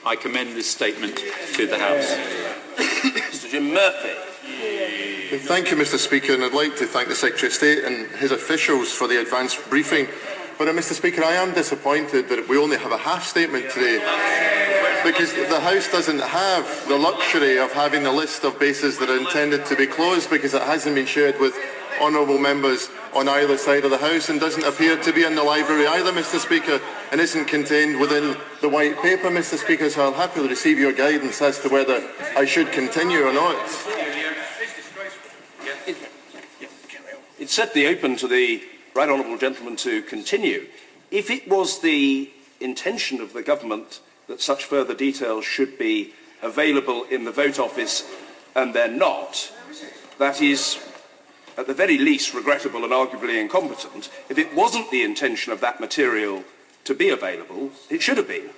I commend this statement to the House. Mr. Jim Murphy. Thank you, Mr. Speaker, and I'd like to thank the Secretary of State and his officials for the advanced briefing. But, Mr. Speaker, I am disappointed that we only have a half statement today, because the House doesn't have the luxury of having a list of bases that are intended to be closed, because it hasn't been shared with honourable members on either side of the House and doesn't appear to be in the library either, Mr. Speaker, and isn't contained within the white paper, Mr. Speaker, so I'll happily receive your guidance as to whether I should continue or not. It's certainly open to the right honourable gentleman to continue. If it was the intention of the government that such further details should be available in the vote office and they're not, that is at the very least regrettable and arguably incompetent. If it wasn't the intention of that material to be available, it should have been.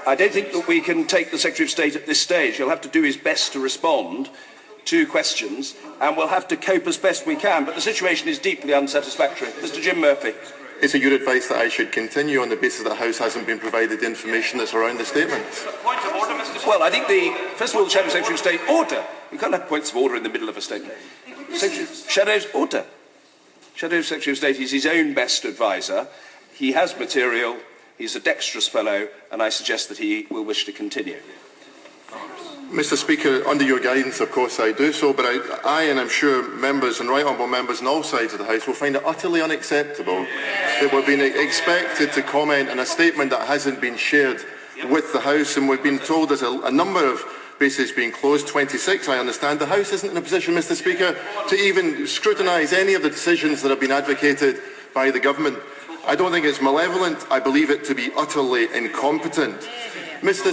I don't think that we can take the Secretary of State at this stage. He'll have to do his best to respond to questions, and we'll have to cope as best we can, but the situation is deeply unsatisfactory. Mr. Jim Murphy. Is it your advice that I should continue on the basis that the House hasn't been provided the information that's around the statement? Point of order, Mr. Well, I think first of all, the Shadow Secretary of State, order. You can't have points of order in the middle of a statement. Shadow's order. Shadow Secretary of State is his own best advisor. He has material, he's a dexterous fellow, and I suggest that he will wish to continue. Mr. Speaker, under your guidance, of course I do so, but I and I'm sure members and right honourable members on all sides of the House will find it utterly unacceptable that we're being expected to comment on a statement that hasn't been shared with the House, and we've been told there's a number of bases being closed, 26 I understand. The House isn't in a position, Mr. Speaker, to even scrutinise any of the decisions that have been advocated by the government. I don't think it's malevolent, I believe it to be utterly incompetent. Mr.